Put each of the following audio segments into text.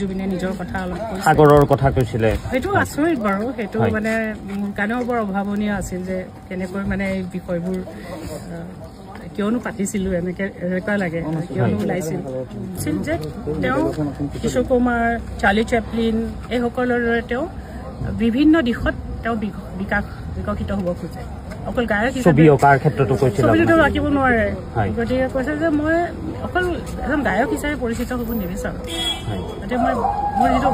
জুবিনে নিজৰ কথা অলপ কৈছে সাগৰৰ কথা কৈছিলে সেইটো আচৰিত বাৰু সেইটো মানে মোৰ কাৰণেও বৰ অভাৱনীয় আছিল যে কেনেকৈ মানে এই বিষয়বোৰ কিয়নো পাতিছিলোঁ এনেকুৱা লাগে কিয়নো ওলাইছিল যে তেওঁ কিশোৰ কুমাৰ চাৰ্লি চেপলিন এইসকলৰ দৰে তেওঁ বিভিন্ন দিশত তেওঁ বিকশিত হ'ব খোজে অকল গায়ক হিচাপে ছবিটো আঁকিব নোৱাৰে গতিকে কৈছে যে মই অকল এজন গায়ক হিচাপে পৰিচিত হ'ব নিবিচাৰোঁ গতিকে মোৰ যিটো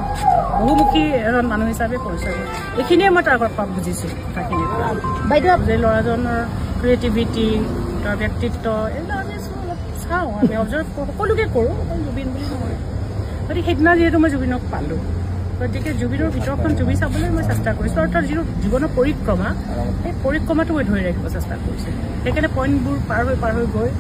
বহুমুখী এজন মানুহ হিচাপে পৰিচয় এইখিনিয়ে মই তাৰ পৰা বুজিছোঁ কথাখিনি বাইদেউ যে ল'ৰাজনৰ ক্ৰিয়েটিভিটি তাৰ ব্যক্তিত্ব এইবিলাক আমি অলপ চাওঁ আমি অবজাৰ্ভ কৰোঁ সকলোকে কৰোঁ অকল জুবিন বুলি নহয় গতিকে সেইদিনা যিহেতু মই জুবিনক পালোঁ গতিকে জুবিনৰ ভিতৰখন জুবি চাবলৈ মই চেষ্টা কৰিছোঁ আৰু তাৰ যিটো জীৱনৰ পৰিক্ৰমা সেই পৰিক্ৰমাটো মই ধৰি ৰাখিব চেষ্টা কৰিছোঁ সেইকাৰণে পইণ্টবোৰ পাৰ হৈ গৈ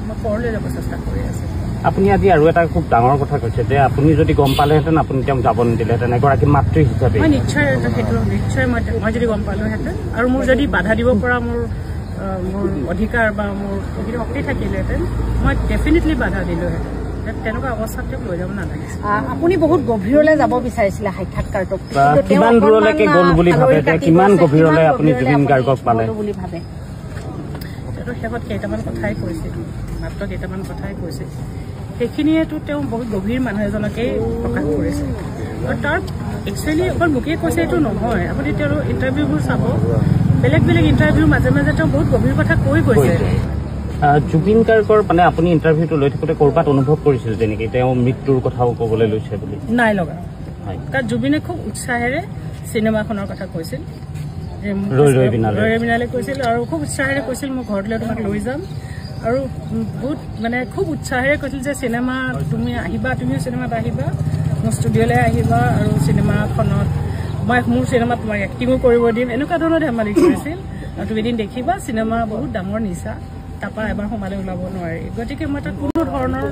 মই পৰলৈ যাব চেষ্টা কৰি আছোঁ আপুনি আজি আৰু এটা খুব ডাঙৰ কথা কৈছে যে আপুনি যদি গম পালেহেঁতেন আপুনি তেওঁক যাব নিদিলেহেঁতেন এগৰাকী মাতৃ হিচাপে মই নিশ্চয় মই যদি গম পালোহেঁতেন আৰু মোৰ যদি বাধা দিব পৰা মোৰ অধিকাৰ বা মোৰ শক্তি থাকিলেহেঁতেন মই ডেফিনেটলি বাধা দিলোহেঁতেন তেনেকুৱা অৱস্থাত তেওঁক লৈ যাব নালাগিছিল আপুনি বহুত গভীৰলৈ যাব বিচাৰিছিলে সাক্ষাৎকাৰটোক কিমান দূৰলৈকে গ'ল বুলি ভাবে কিমান গভীৰলৈ আপুনি জুবিন গাৰ্গক পালে বুলি ভাবে শেষত কেইটামান কথাই কৈছিল মাত্ৰ কেইটামান কথাই কৈছিল সেইখিনিয়েতো তেওঁ বহুত গভীৰ মানুহ এজনকেই প্ৰকাশ কৰিছে আৰু তাৰ একচুৱেলি অকল মোকেই কৈছে এইটো নহয় আপুনি তেওঁৰ ইণ্টাৰভিউবোৰ চাব বেলেগ বেলেগ ইণ্টাৰভিউ মাজে মাজে তেওঁ বহুত গভীৰ কথা কৈ গৈছে জুবিন গাৰ্গৰ মানে আপুনি ইণ্টাৰভিউটো লৈ থাকোঁতে ক'ৰবাত অনুভৱ কৰিছিল যে নেকি তেওঁ মৃত্যুৰ কথাও ক'বলৈ লৈছে বুলি নাই লগা কাৰণ জুবিনে খুব উৎসাহেৰে চিনেমাখনৰ কথা কৈছিল ৰৈ বিনালে কৈছিল আৰু খুব উৎসাহেৰে কৈছিল মই ঘৰলৈ তোমাক লৈ যাম আৰু বহুত মানে খুব উৎসাহেৰে কৈছিল যে চিনেমা তুমি আহিবা তুমিও চিনেমাত আহিবা মোৰ ষ্টুডিঅ'লৈ আহিবা আৰু চিনেমাখনত মই মোৰ চিনেমাত তোমাক এক্টিঙো কৰিব দিম এনেকুৱা ধৰণৰ ধেমালি কৰিছিল আৰু তুমি এদিন দেখিবা চিনেমা বহুত ডাঙৰ নিচা তাৰপৰা এবাৰ সোমালে ওলাব নোৱাৰি গতিকে মই তাত কোনো ধৰণৰ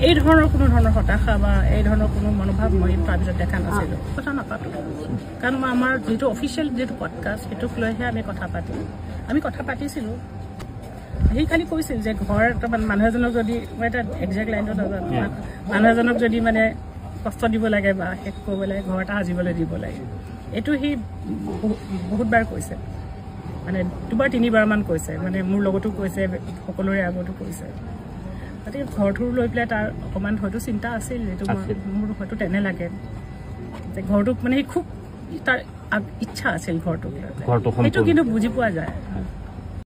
এই ধৰণৰ কোনো ধৰণৰ হতাশা বা এই ধৰণৰ কোনো মনোভাৱ মই তাৰ ভিতৰত দেখা নাছিলোঁ কথা নাপাতোঁ কাৰণ মই আমাৰ যিটো অফিচিয়েল যিটো পডকাষ্ট সেইটোক লৈহে আমি কথা পাতিছিলোঁ সি খালি কৈছিল যে ঘৰ মানুহ এজনক যদি মই এটা একজেক্ট লাইনটো নাজানো মানুহ এজনক যদি মানে কষ্ট দিব লাগে বা শেষ কৰিব লাগে ঘৰ এটা সাজিবলৈ দিব লাগে এইটো সি বহুতবাৰ কৈছে মানে 2-3বাৰমান কৈছে মানে মোৰ লগতো কৈছে সকলোৰে আগতো কৈছে গতিকে ঘৰটোৰ লৈ পেলাই তাৰ অকণমান হয়তো চিন্তা আছিল যিটো মোৰ হয়তো তেনে লাগে যে ঘৰটোক মানে খুব তাৰ ইচ্ছা আছিল ঘৰটোক সেইটো কিন্তু বুজি পোৱা যায়